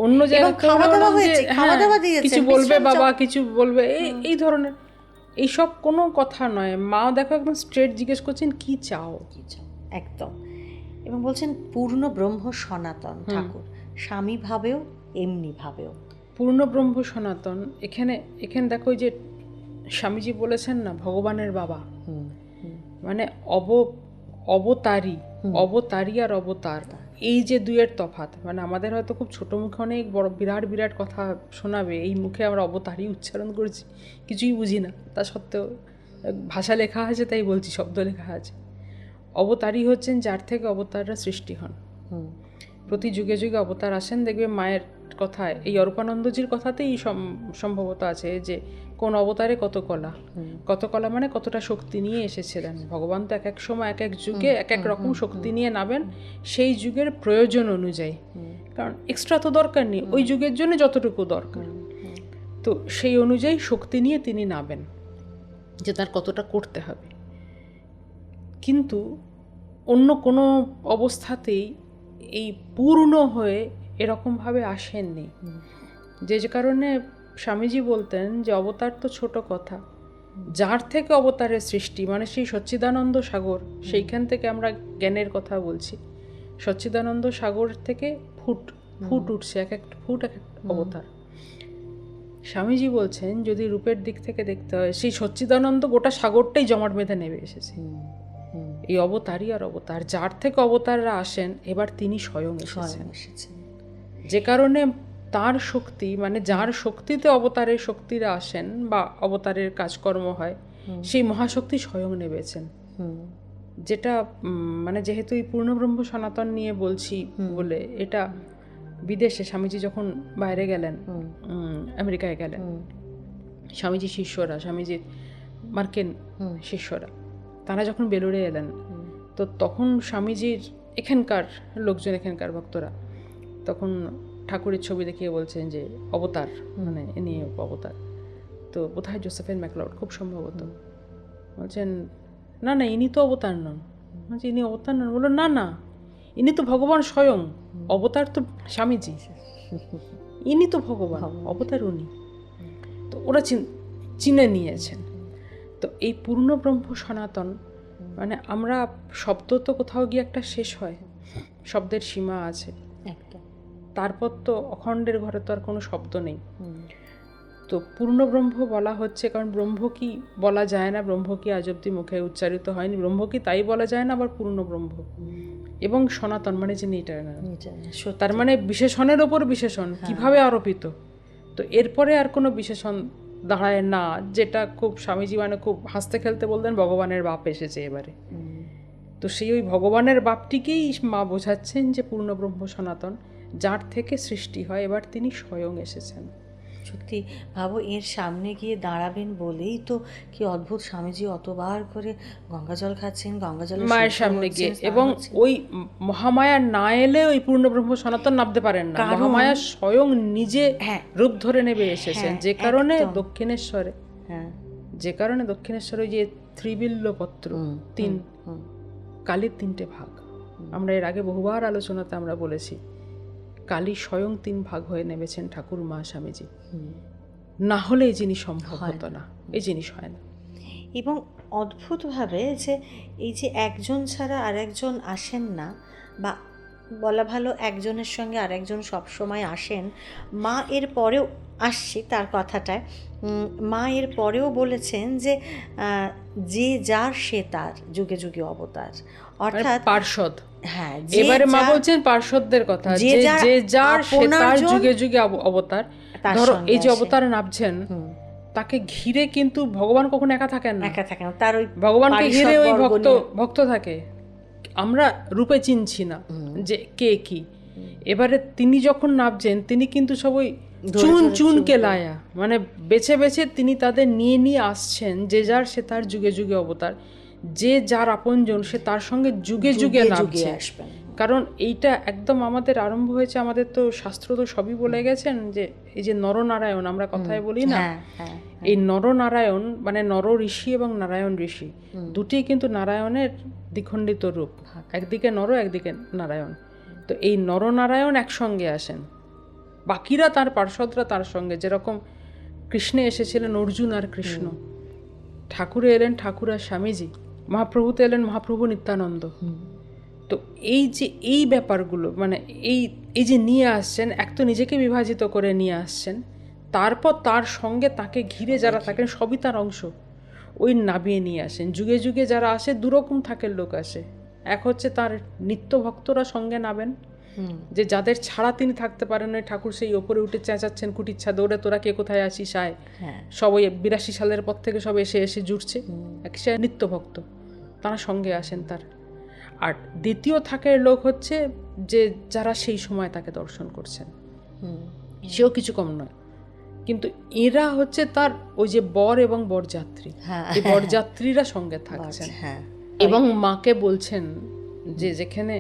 অন্য জায়গায় খাওয়া দাওয়া হয়েছে, খাওয়া দাওয়া দিয়েছেন, কিছু বলবে বাবা, কিছু বলবে, এই ধরনের। এইসব কোনো কথা নয়। মা দেখো একদম স্ট্রেট জিজ্ঞেস করছেন কি চাও। একদম। এবং বলছেন পূর্ণ ব্রহ্ম সনাতন ঠাকুর, স্বামী ভাবেও এমনি ভাবেও পূর্ণ ব্রহ্ম সনাতন। এখানে দেখো যে স্বামীজি বলেছেন না ভগবানের বাবা, মানে অবতারী আর অবতার, এই যে দুয়ের তফাৎ। মানে আমাদের হয়তো খুব ছোট মুখে অনেক বড় বিরাট কথা শোনাবে, এই মুখে আমরা অবতারী উচ্চারণ করছি, কিছুই বুঝি না, তা সত্ত্বেও ভাষা লেখা আছে তাই বলছি, শব্দ লেখা আছে। অবতারী হচ্ছেন যার থেকে অবতাররা সৃষ্টি হন। প্রতি যুগে যুগে অবতার আসেন। দেখবে মায়ের কথায়, এই অরূপানন্দজির কথাতেই সম্ভবত আছে যে কোন অবতারে কত কলা মানে কতটা শক্তি নিয়ে এসেছিলেন। ভগবান তো এক এক সময় এক এক যুগে এক এক রকম শক্তি নিয়ে নাবেন সেই যুগের প্রয়োজন অনুযায়ী, কারণ এক্সট্রা তো দরকার নেই, ওই যুগের জন্য যতটুকু দরকার, তো সেই অনুযায়ী শক্তি নিয়ে তিনি নাবেন যে তার কতটা করতে হবে। কিন্তু অন্য কোনো অবস্থাতেই এই পূর্ণ হয়ে এরকমভাবে আসেননি, যে কারণে স্বামীজি বলতেন যে অবতার তো ছোট কথা, যার থেকে অবতারের সৃষ্টি, মানে সেই সচ্চিদানন্দ সাগর, সেইখান থেকে আমরা জ্ঞানের কথা বলছি, সচ্চিদানন্দ সাগর থেকে ফুট উঠছে, এক এক ফুট এক এক অবতার। স্বামীজি বলছেন যদি রূপের দিক থেকে দেখতে হয়, সেই সচ্চিদানন্দ গোটা সাগরটাই জমাট বেঁধে নেমে এসেছে। এই অবতারই আর অবতার, যার থেকে অবতাররা আসেন, এবার তিনি স্বয়ং এসেছেন। যে কারণে তার শক্তি, মানে যার শক্তিতে অবতারের শক্তিরা আসেন বা অবতারের কাজকর্ম হয়, সেই মহাশক্তি স্বয়ং নেবেছেন। যেটা মানে যেহেতু এই পূর্ণব্রহ্ম সনাতন নিয়ে বলছি বলে, এটা বিদেশে স্বামীজি যখন বাইরে গেলেন, আমেরিকায় গেলেন, স্বামীজি শিষ্যরা, স্বামীজির মার্কিন শিষ্যরা, তারা যখন বেলুড়ে এলেন, তো তখন স্বামীজির এখানকার লোকজন, এখানকার ভক্তরা তখন ঠাকুরের ছবি দেখিয়ে বলছেন যে অবতার, মানে ইনি অবতার। তো বোধহয় জোসেফিন ম্যাকলাউড খুব সম্ভবত বলছেন না ইনি তো অবতার নন। বলছে ইনি অবতার নন? বললো না ইনি তো ভগবান স্বয়ং, অবতার তো স্বামীজি, ইনি তো ভগবান, অবতার উনি। তো ওরা চিনে নিয়েছেন। তো এই পূর্ণ ব্রহ্ম সনাতন, মানে আমরা শব্দ তো কোথাও গিয়ে একটা শেষ হয়, শব্দের সীমা আছে, তারপর তো অখণ্ডের ঘরে তো আর কোনো শব্দ নেই। তো পূর্ণ ব্রহ্ম বলা হচ্ছে কারণ ব্রহ্ম কি বলা যায় না, ব্রহ্ম কি আজ অব্দি মুখে উচ্চারিত হয়নি, ব্রহ্ম কি তাই বলা যায় না, আবার পূর্ণ ব্রহ্ম এবং সনাতন মানে যিনি ইটারনাল, তার মানে বিশেষণের ওপর বিশেষণ কিভাবে আরোপিত। তো এরপরে আর কোনো বিশেষণ দাঁড়ায় না, যেটা খুব স্বামীজি মানে খুব হাসতে খেলতে বলতেন ভগবানের বাপ এসেছে এবারে। তো সেই ওই ভগবানের বাপটিকেই মা বোঝাচ্ছেন যে পূর্ণ ব্রহ্ম সনাতন, যার থেকে সৃষ্টি হয়, এবার তিনি স্বয়ং এসেছেন। সত্যি ভাবো, এর সামনে গিয়ে দাঁড়াবেন বলেই তো কি অদ্ভুত, স্বামীজি অতবার করে গঙ্গাজল খাচ্ছেন, গঙ্গাজল মায়ের সামনে গিয়ে, এবং ওই মহামায়া না এলে ওই পূর্ণ ব্রহ্ম সনাতন নামতে পারেন না, মহামায়া স্বয়ং নিজে রূপ ধরে নেবে এসেছেন। যে কারণে দক্ষিণেশ্বরে, যে কারণে দক্ষিণেশ্বরে যে ত্রিবিল্য পত্র, তিন কালীর তিনটে ভাগ, আমরা এর আগে বহুবার আলোচনাতে আমরা বলেছি, কালী স্বয়ং তিন ভাগ হয়ে নেমেছেন ঠাকুর মা স্বামীজি, না হলে এই জিনিস সম্ভব হতো না, এই জিনিস হয় না। এবং অদ্ভুতভাবে যে এই যে একজন ছাড়া আরেকজন আসেন না, বা বলা ভালো একজনের সঙ্গে আরেকজন সবসময় আসেন। মা এর পরেও আসছি তার কথাটায়, মা এর পরেও বলেছেন যে যে যার সে তার, যুগে যুগে অবতার, অর্থাৎ পার্ষদ। হ্যাঁ, এবারে মা বলছেন পার্ষদদের কথা, যে যার সে তার, যুগে যুগে অবতার। ধরো এই যে অবতার নামছেন, তাকে ঘিরে কিন্তু ভগবান কখনো একা থাকেন না, তার ওই ভগবানকে ঘিরে ওই ভক্ত থাকে, আমরা রূপে চিনছি না যে কে কি। এবারে তিনি যখন নামছেন, তিনি কিন্তু সব ওই চুন কে লায়া, মানে বেছে বেছে তিনি তাদের নিয়ে আসছেন, যে যার সে তার, যুগে যুগে অবতার, যে যার আপনজন সে তার সঙ্গে যুগে যুগে আসবেন। কারণ এইটা একদম আমাদের আরম্ভ হয়েছে, আমাদের তো শাস্ত্র তো সবই বলে গেছেন যে এই যে নরনারায়ণ আমরা কথায় বলি না, এই নরনারায়ণ মানে নর ঋষি এবং নারায়ণ ঋষি, দুটি কিন্তু নারায়ণের দ্বিখণ্ডিত রূপ, একদিকে নর একদিকে নারায়ণ। তো এই নরনারায়ণ একসঙ্গে আসেন, বাকিরা তার পার্ষদরা তার সঙ্গে, যেরকম কৃষ্ণে এসেছিলেন অর্জুন আর কৃষ্ণ, ঠাকুরে এলেন ঠাকুর আর স্বামীজি, মহাপ্রভুতে এলেন মহাপ্রভু নিত্যানন্দ। তো এই যে এই ব্যাপারগুলো মানে এই এই যে নিয়ে আসছেন, এক তো নিজেকে বিভাজিত করে নিয়ে আসছেন, তারপর তার সঙ্গে তাকে ঘিরে যারা থাকেন সবই তার অংশ, ওই নাবিয়ে নিয়ে আসেন। যুগে যুগে যারা আসে দুরকম থাকের লোক আসে। এক হচ্ছে তার নিত্য ভক্তরা সঙ্গে নাবেন, যে যাদের ছাড়া তিনি থাকতে পারেন না, ঠাকুর সেই ওপরে উঠে চেঁচাচ্ছেন কুটিচ্ছা দৌড়ে, তোরা কে কোথায় আসিস আয়। সব ওই 82 সালের পর থেকে সব এসে এসে জুটছে, সে নিত্য ভক্ত, তারা সঙ্গে আসেন তার। আর দ্বিতীয় থাকের লোক হচ্ছে যে যারা সেই সময় তাকে দর্শন করছেন, সেও কিছু কম নয়, কিন্তু এরা হচ্ছে তার ওই যে বর এবং বরযাত্রী, এই বরযাত্রীরা সঙ্গে থাকছেন এবং মাকে বলছেন যে যেখানে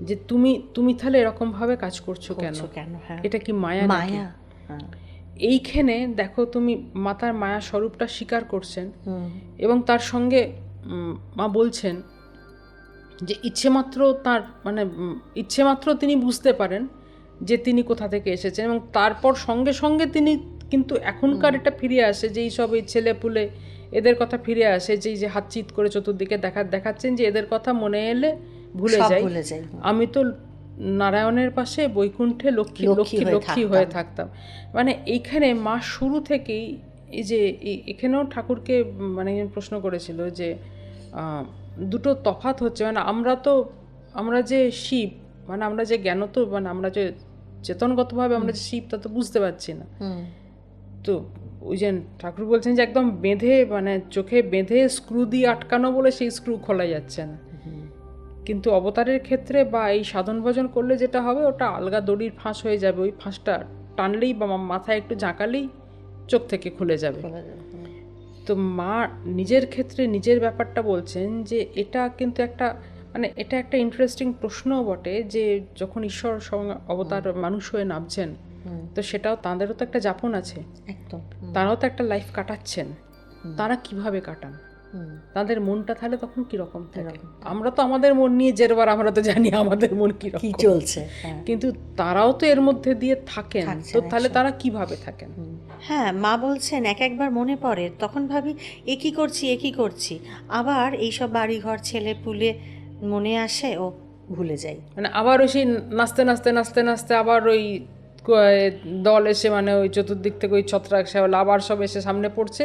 যে তুমি তুমি তাহলে এরকম ভাবে কাজ করছো কেন, এটা কি মায়া? এইখানে দেখো তুমি মাতার মায়া স্বরূপটা স্বীকার করছেন এবং তার সঙ্গে মা বলছেন যে ইচ্ছে মাত্র তার মানে ইচ্ছে মাত্র তিনি বুঝতে পারেন যে তিনি কোথা থেকে এসেছেন, এবং তারপর সঙ্গে সঙ্গে তিনি কিন্তু এখনকার এটা ফিরে আসে যে এই সব এই ছেলে পুলে এদের কথা ফিরে আসে, যে যে হাত চিৎ করে চতুর্দিকে দেখাচ্ছেন যে এদের কথা মনে এলে ভুলে যাই, আমি তো নারায়ণের পাশে বৈকুণ্ঠে লক্ষ্মী লক্ষ্মী লক্ষ্মী হয়ে থাকতাম। মানে এইখানে মা শুরু থেকেই এই যে এখানেও ঠাকুরকে মানে প্রশ্ন করেছিল যে দুটো তফাৎ হচ্ছে, মানে আমরা যে শিব মানে আমরা যে জ্ঞান তো মানে আমরা যে চেতনগতভাবে আমরা যে শিব তা তো বুঝতে পারছি না। তো ওই যে ঠাকুর বলছেন যে একদম বেঁধে মানে চোখে বেঁধে স্ক্রু দিয়ে আটকানো বলে সেই স্ক্রু খোলা যাচ্ছে না, কিন্তু অবতারের ক্ষেত্রে বা এই সাধন ভজন করলে যেটা হবে ওটা আলগা দড়ির ফাঁস হয়ে যাবে, ওই ফাঁসটা টানলেই বা মাথায় একটু ঝাঁকালেই চোখ থেকে খুলে যাবে। তো মা নিজের ক্ষেত্রে নিজের ব্যাপারটা বলছেন যে এটা কিন্তু একটা মানে এটা একটা ইন্টারেস্টিং প্রশ্নও বটে, যে যখন ঈশ্বর অবতার মানুষ হয়ে নামছেন তো সেটাও তাদেরও তো একটা যাপন আছে, একদম তারাও তো একটা লাইফ কাটাচ্ছেন, তারা কিভাবে কাটান, তাদের মনটা তাহলে তখন কিরকম থাকে? আমরা তো আমাদের মন নিয়ে জেরবার, আমরা তো জানি আমাদের মন কি চলছে, কিন্তু তারাও তো এর মধ্যে দিয়ে থাকেন, তো তাহলে তারা কিভাবে থাকেন? হ্যাঁ, মা বলছেন এক একবার মনে পড়ে, তখন ভাবি এ কি করছি, আবার এইসব বাড়িঘর ছেলে পুলে মনে আসে ও ভুলে যাই, মানে আবার ওই সেই নাচতে নাচতে নাচতে নাচতে আবার ওই দল এসে মানে ওই চতুর্দিক থেকে ওই ছত্রাক শ্যাওলা আবার সব এসে সামনে পড়ছে,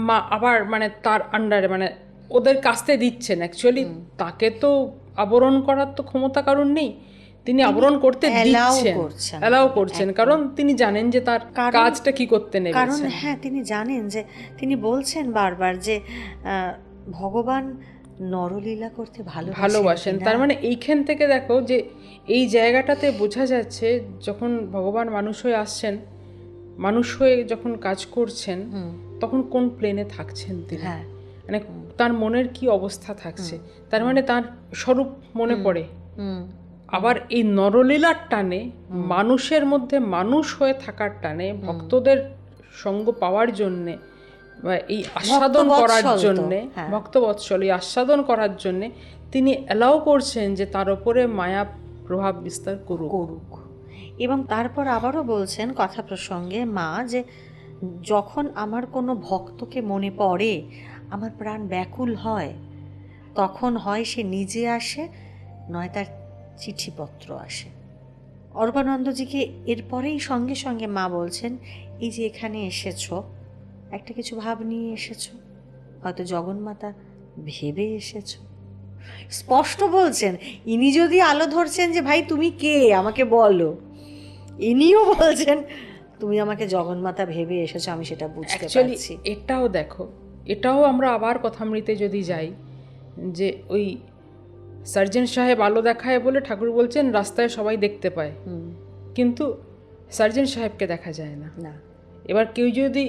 মা আবার মানে তার আন্ডারে মানে ওদের কাছতে দিচ্ছেন। অ্যাকচুয়ালি তাকে তো আবরণ করার তো ক্ষমতা কারণ নেই, তিনি আবরণ করতে দিচ্ছেন, অ্যালাউ করছেন, কারণ তিনি জানেন যে তার কাজটা কি করতে নেবে। কারণ হ্যাঁ, তিনি জানেন যে তিনি বলছেন বারবার যে ভগবান নরলীলা করতে ভালোবাসেন। তার মানে এইখান থেকে দেখো যে এই জায়গাটাতে বোঝা যাচ্ছে যখন ভগবান মানুষ হয়ে আসছেন, মানুষ হয়ে যখন কাজ করছেন তখন কোন প্লেনে থাকছেন তিনি, মানে তার মনের কি অবস্থা থাকছে, তার মানে তার স্বরূপ মনে পড়ে। আবার এই নরলীলার টানে মানুষের মধ্যে মানুষ হয়ে থাকার টানে ভক্তদের সঙ্গ পাওয়ার জন্যে এই আস্বাদন করার জন্যে, ভক্তবৎসল এই আস্বাদন করার জন্যে তিনি অ্যালাউ করছেন যে তার উপরে মায়া প্রভাব বিস্তার করুক। এবং তারপর আবারও বলছেন কথা প্রসঙ্গে মা যে যখন আমার কোনো ভক্তকে মনে পড়ে আমার প্রাণ ব্যাকুল হয়, তখন হয় সে নিজে আসে, নয় তার চিঠিপত্র আসে। অরূপানন্দজিকে এরপরেই সঙ্গে সঙ্গে মা বলছেন এই যে এখানে এসেছো, একটা কিছু ভাব নিয়ে এসেছো, হয়তো জগন্মাতা ভেবে এসেছো। স্পষ্ট বলছেন, ইনি যদি আলো ধরছেন যে ভাই তুমি কে আমাকে বলো, ইনিও বলছেন তুমি আমাকে জগন্মাতা ভেবে এসেছো, আমি সেটা বুঝতে পারছি। এটাও দেখো, এটাও আমরা আবার কথামৃতে যদি যাই যে ওই সার্জন সাহেব আলো দেখায় বলে ঠাকুর বলছেন রাস্তায় সবাই দেখতে পায়, কিন্তু সার্জন সাহেবকে দেখা যায় না। এবার কেউ যদি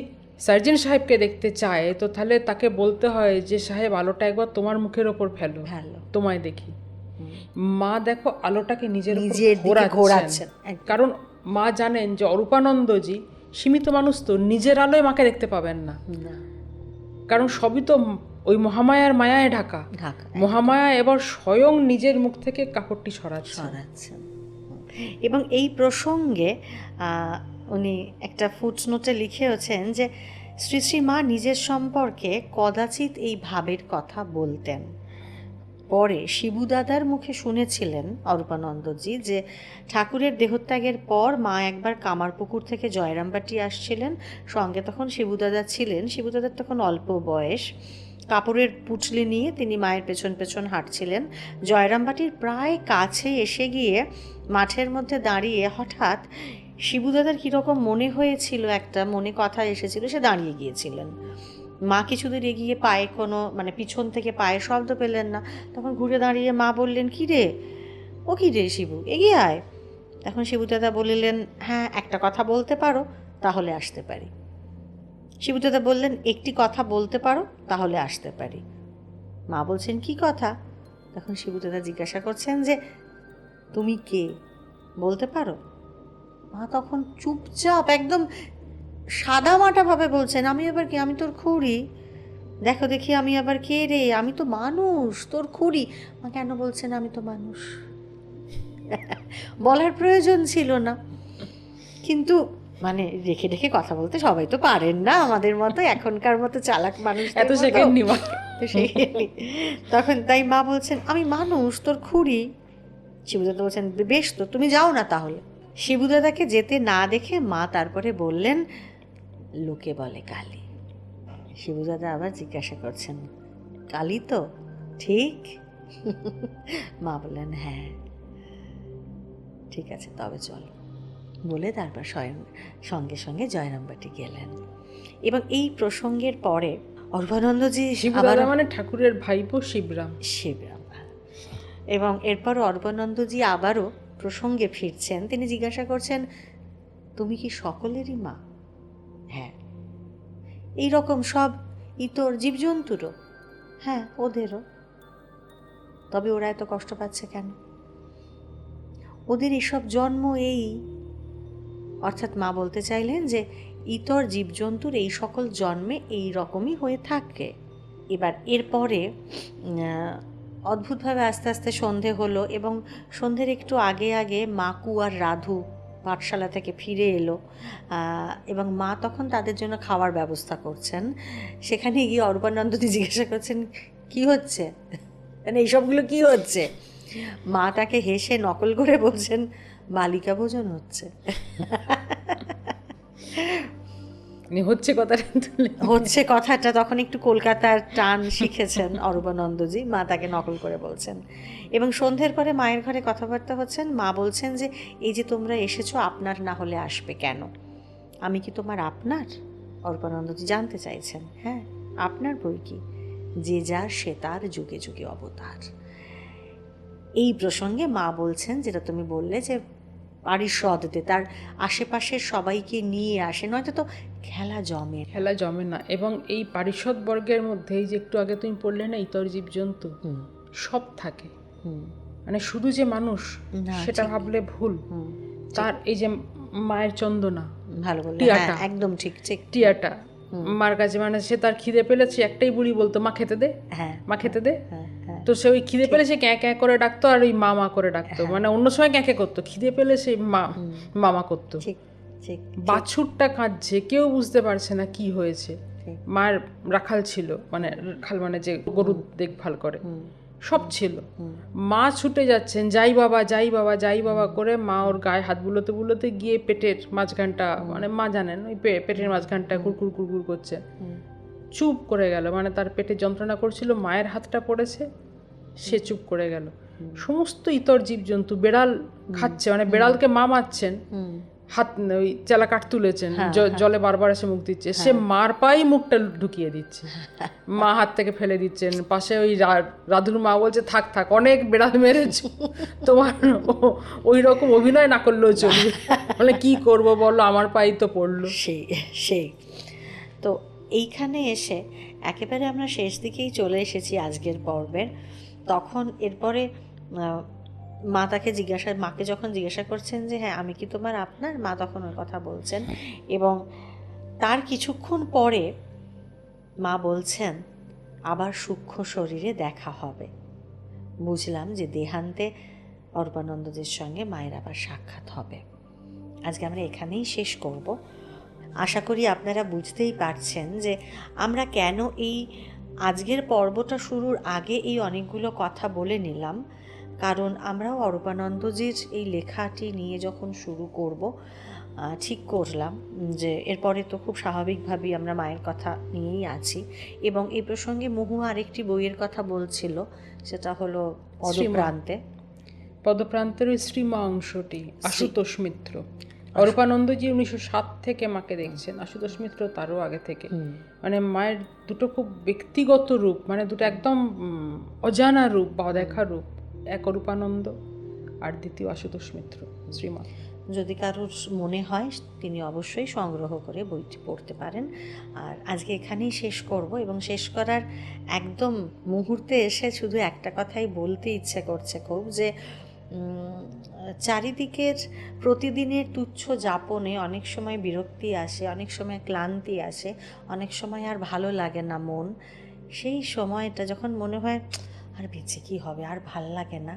সার্জন সাহেবকে দেখতে চায় তো তাহলে তাকে বলতে হয় যে সাহেব আলোটা একবার তোমার মুখের ওপর ফেলো, তোমায় দেখি। মা দেখো আলোটাকে নিজের ঘোরাচ্ছেন, কারণ মা জানেন যে অরূপানন্দজি সীমিত মানুষ, তো নিজের আলোয় মাকে দেখতে পাবেন না, কারণ সবই তো ওই মহামায়ার মায়ায় ঢাকা। মহামায়া এবার স্বয়ং নিজের মুখ থেকে কাপড়টি সরাচ্ছেন। এবং এই প্রসঙ্গে উনি একটা ফুটনোটে লিখেওছেন যে শ্রী শ্রী মা নিজের সম্পর্কে কদাচিৎ এই ভাবের কথা বলতেন। পরে শিবুদাদার মুখে শুনেছিলেন অরূপানন্দজি যে ঠাকুরের দেহত্যাগের পর মা একবার কামারপুকুর থেকে জয়রামবাটি আসছিলেন, সঙ্গে তখন শিবুদাদা ছিলেন। শিবুদাদার তখন অল্প বয়স, কাপড়ের পুঁটলি নিয়ে তিনি মায়ের পেছন পেছন হাঁটছিলেন। জয়রামবাটির প্রায় কাছে এসে গিয়ে মাঠের মধ্যে দাঁড়িয়ে হঠাৎ শিবুদাদার কীরকম মনে হয়েছিল, একটা মনে কথা এসেছিল, সে দাঁড়িয়ে গিয়েছিলেন। মা কিছুদূর এগিয়ে পায়ে কোনো পিছন থেকে পায়ের শব্দ পেলেন না। তখন ঘুরে দাঁড়িয়ে মা বললেন, কী রে, ও কী রে শিবু, এগিয়ে আয়। তখন শিবুদাদা বললেন, হ্যাঁ একটা কথা বলতে পারো তাহলে আসতে পারি। শিবুদাদা বললেন, একটি কথা বলতে পারো তাহলে আসতে পারি। মা বলছেন, কি কথা? তখন শিবুদাদা জিজ্ঞাসা করছেন যে তুমি কে, বলতে পারো? মা তখন চুপচাপ একদম সাদামাটাভাবে বলছেন, আমি আবার কি, আমি তোর খুড়ি। দেখো দেখি আমি আবার কে রে, আমি তো মানুষ, তোর খুড়ি। মা কেন বলছেন আমি তো মানুষ? বলার প্রয়োজন ছিল না, কিন্তু রেখে রেখে কথা বলতে সবাই তো পারেন না, আমাদের মতো এখনকার মতো চালাক মানুষ এত সেকেন্ড নিবা। তখন তাই মা বলছেন, আমি মানুষ, তোর খুড়ি। শিবুদাদা বলছেন, বেশ তো, তুমি যাও না তাহলে। শিবুদাদাকে যেতে না দেখে মা তারপরে বললেন, লোকে বলে কালী। শিবুদাদা আবার জিজ্ঞাসা করছেন, কালী তো ঠিক? মা বললেন, হ্যাঁ ঠিক আছে, তবে চলো, বলে তারপর সঙ্গে সঙ্গে জয়রামবাটি গেলেন। এবং এই প্রসঙ্গের পরে অরূপানন্দজি আবার ঠাকুরের ভাইপো শিবরাম। এবং এরপর অরূপানন্দজি আবারও প্রসঙ্গে ফিরছেন। তিনি জিজ্ঞাসা করছেন, তুমি কি সকলেরই মা? হ্যাঁ। এই রকম সব ইতর জীবজন্তুরও? হ্যাঁ, ওদেরও। তবে ওরা এত কষ্ট পাচ্ছে কেন? ওদের এসব জন্ম এই, অর্থাৎ মা বলতে চাইলেন যে ইতর জীবজন্তুর এই সকল জন্মে এই রকমই হয়ে থাকে। এবার এরপরে অদ্ভুতভাবে আস্তে আস্তে সন্ধে হলো, এবং সন্ধ্যের একটু আগে আগে মাকু আর রাধু পাঠশালা থেকে ফিরে এলো, এবং মা তখন তাদের জন্য খাওয়ার ব্যবস্থা করছেন। সেখানে গিয়ে অরূপানন্দজি জিজ্ঞাসা করছেন, কি হচ্ছে, এইসবগুলো কি হচ্ছে? মা তাকে হেসে নকল করে বলছেন, বালিকা ভোজন হচ্ছে। হচ্ছে কথাটা তখন একটু কলকাতার টান শিখেছেন অরূপানন্দজি, মা তাকে নকল করে বলছেন। এবং সন্ধ্যের পরে মায়ের ঘরে কথাবার্তা হচ্ছেন। মা বলছেন যে এই যে তোমরা এসেছো, আপনার না হলে আসবে কেন? আমি কি তোমার আপনার? অরূপানন্দজি জানতে চাইছেন। হ্যাঁ, আপনার বই কি, যে যার সে তার, যুগে যুগে অবতার। এই প্রসঙ্গে মা বলছেন, যেটা তুমি বললে, যে পারিষদতে তার আশেপাশের সবাইকে নিয়ে আসে, নয়তো তো খেলা জমে না। এবং এই পারিষদ বর্গের মধ্যে যে একটু আগে তুমি পড়লে না, ইতর জীবজন্তু সব থাকে, শুধু যে মানুষ সেটা ভাবলে ভুল। তার এই যে মায়ের চন্দনা, ভালো বললে, একদম ঠিক ঠিক, টিয়াটা মার কাছে, সে তার খিদে পেলেছে, একটাই বুড়ি বলতো, মা খেতে দে, মা খেতে দে। তো সে ওই খিদে পেলে সে ক্যাঁ ক্যাঁ করে ডাকতো, আর ওই মা করে ডাকতো। অন্য সময় ক্যাঁ ক্যাঁ করতো, খিদে পেলে সে মামা করতো। বাছুরটা কাঁদছে, কেউ বুঝতে পারছে না কি হয়েছে। মার রাখাল ছিল, রাখাল যে গরু দেখভাল করে, সব ছিল। মা ছুটে যাচ্ছেন, যাই বাবা যাই বাবা যাই বাবা করে। মা ওর গায়ে হাত বুলোতে বুলোতে গিয়ে পেটের মাঝখানটা, মা জানেন ওই পেটের মাঝখানটা কুরকুর কুরকুর করছে। চুপ করে গেল, তার পেটে যন্ত্রণা করছিল, মায়ের হাতটা পড়েছে, সে চুপ করে গেল। সমস্ত ইতর জীবজন্তু, বেড়াল খাচ্ছে, বেড়ালকে মা মারছেন, হাত ওই চেলা কাঠ তুলেছেন, জলে বারবার এসে মুখ দিচ্ছে, সে মার পায়েই মুখটা ঢুকিয়ে দিচ্ছে, মা হাত থেকে ফেলে দিচ্ছেন। পাশে ওই রাধুর মা বলছে, থাক থাক, অনেক বেড়াল মেরেছ, তোমার ওই রকম অভিনয় না করলেও চলবে। কি করবো বলো, আমার পায়েই তো পড়লো। সেই তো এইখানে এসে একেবারে আমরা শেষ দিকেই চলে এসেছি আজকের পর্বের। তখন এরপরে মাকে যখন জিজ্ঞাসা করছেন যে হ্যাঁ আমি কি তোমার আপনার, মা তখন ওর কথা বলছেন। এবং তার কিছুক্ষণ পরে মা বলছেন, আবার সূক্ষ্ম শরীরে দেখা হবে। বুঝলাম যে দেহান্তে অরূপানন্দজির সঙ্গে মায়ের আবার সাক্ষাৎ হবে। আজকে আমরা এখানেই শেষ করব। আশা করি আপনারা বুঝতেই পারছেন যে আমরা কেন এই আজকের পর্বটা শুরুর আগে এই অনেকগুলো কথা বলে নিলাম, কারণ আমরাও অরূপানন্দজির এই লেখাটি নিয়ে যখন শুরু করব ঠিক করলাম যে এরপরে তো খুব স্বাভাবিকভাবেই আমরা মায়ের কথা নিয়েই আছি। এবং এই প্রসঙ্গে মহুয়া আরেকটি বইয়ের কথা বলছিল, সেটা হলো পদপ্রান্তে। পদপ্রান্তের ওই শ্রীমা অংশটি আশুতোষ মিত্র। অরূপানন্দজি 1907 থেকে মাকে দেখছেন, আশুতোষ মিত্র তারও আগে থেকে। মানে মায়ের দুটো খুব ব্যক্তিগত রূপ, মানে দুটো একদম অজানা রূপ বা অদেখা রূপ, এক অরূপানন্দ আর দ্বিতীয় আশুতোষ মিত্র শ্রীমা। যদি কারোর মনে হয় তিনি অবশ্যই সংগ্রহ করে বইটি পড়তে পারেন। আর আজকে এখানেই শেষ করব, এবং শেষ করার একদম মুহূর্তে এসে শুধু একটা কথাই বলতে ইচ্ছে করছে খুব, যে চারিদিকের প্রতিদিনের তুচ্ছ যাপনে অনেক সময় বিরক্তি আসে, অনেক সময় ক্লান্তি আসে, অনেক সময় আর ভালো লাগে না মন। সেই সময়টা যখন মনে হয় আর বেঁচে কী হবে, আর ভাল লাগে না,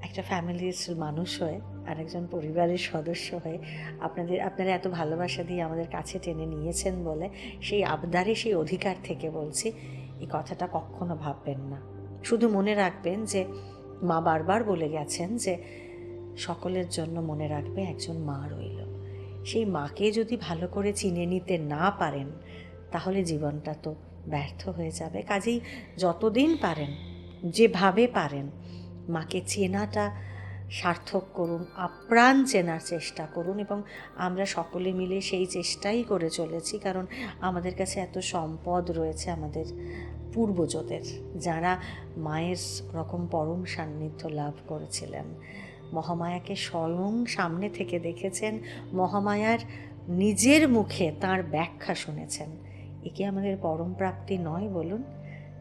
একটা ফ্যামিলির মানুষ হয়ে আর একজন পরিবারের সদস্য হয়ে আপনারা এত ভালোবাসা দিয়ে আমাদের কাছে টেনে নিয়েছেন বলে সেই আবদারে, সেই অধিকার থেকে বলছি, এই কথাটা কখনো ভাববেন না। শুধু মনে রাখবেন যে মা বারবার বলে গেছেন যে সকলের জন্য মনে রাখবে একজন মা রইল। সেই মাকে যদি ভালো করে চিনে নিতে না পারেন তাহলে জীবনটা তো ব্যর্থ হয়ে যাবে। কাজেই যতদিন পারেন, যেভাবে পারেন, মাকে চেনাটা সার্থক করুন, আপ্রাণ চেনার চেষ্টা করুন। এবং আমরা সকলে মিলে সেই চেষ্টাই করে চলেছি, কারণ আমাদের কাছে এত সম্পদ রয়েছে আমাদের পূর্বজদের, যারা মায়ের রকম পরম সান্নিধ্য লাভ করেছিলেন, মহামায়াকে স্বয়ং সামনে থেকে দেখেছেন, মহামায়ার নিজের মুখে তার ব্যাখ্যা শুনেছেন। একে আমাদের পরম প্রাপ্তি নয় বলুন?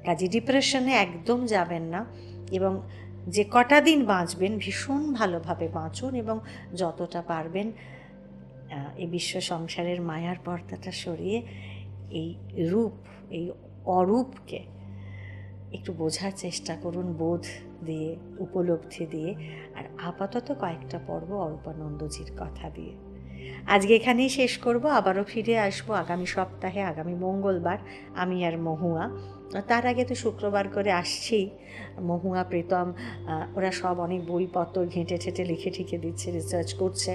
কাজে ডিপ্রেশনে একদম যাবেন না, এবং যে কটা দিন বাঁচবেন ভীষণ ভালোভাবে বাঁচুন, এবং যতটা পারবেন এই বিশ্ব সংসারের মায়ার পর্দাটা সরিয়ে এই রূপ, এই অরূপকে একটু বোঝার চেষ্টা করুন, বোধ দিয়ে, উপলব্ধি দিয়ে। আর আপাতত কয়েকটা পর্ব অরূপানন্দজির কথা দিয়ে আজকে এখানেই শেষ করব। আবারও ফিরে আসবো আগামী সপ্তাহে, আগামী মঙ্গলবার, আমি আর মহুয়া। তার আগে তো শুক্রবার করে আসছি। মহুয়া, প্রীতম ওরা সব অনেক বইপত্র ঘেঁটে ঠেটে লিখে ঠিকে দিচ্ছে, রিসার্চ করছে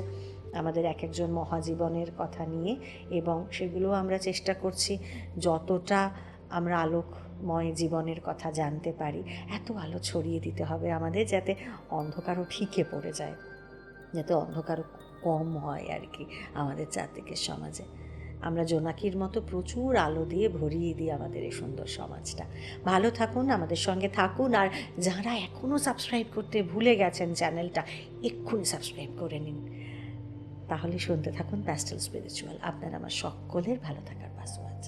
আমাদের এক একজন মহাজীবনের কথা নিয়ে, এবং সেগুলো আমরা চেষ্টা করছি যতটা আমরা আলোকময় জীবনের কথা জানতে পারি, এত আলো ছড়িয়ে দিতে হবে আমাদের, যাতে অন্ধকারও ফিকে পড়ে যায়, যাতে অন্ধকারও কম হয় আর কি আমাদের চারদিকের সমাজে। আমরা জোনাকির মতো প্রচুর আলো দিয়ে ভরিয়ে দিই আমাদের এই সুন্দর সমাজটা। ভালো থাকুন, আমাদের সঙ্গে থাকুন। আর যারা এখনও সাবস্ক্রাইব করতে ভুলে গেছেন চ্যানেলটা, এক্ষুনি সাবস্ক্রাইব করে নিন। তাহলে শুনতে থাকুন প্যাস্টেল স্পিরিচুয়াল, আপনার আমার সকলের ভালো থাকার পাসওয়ার্ড।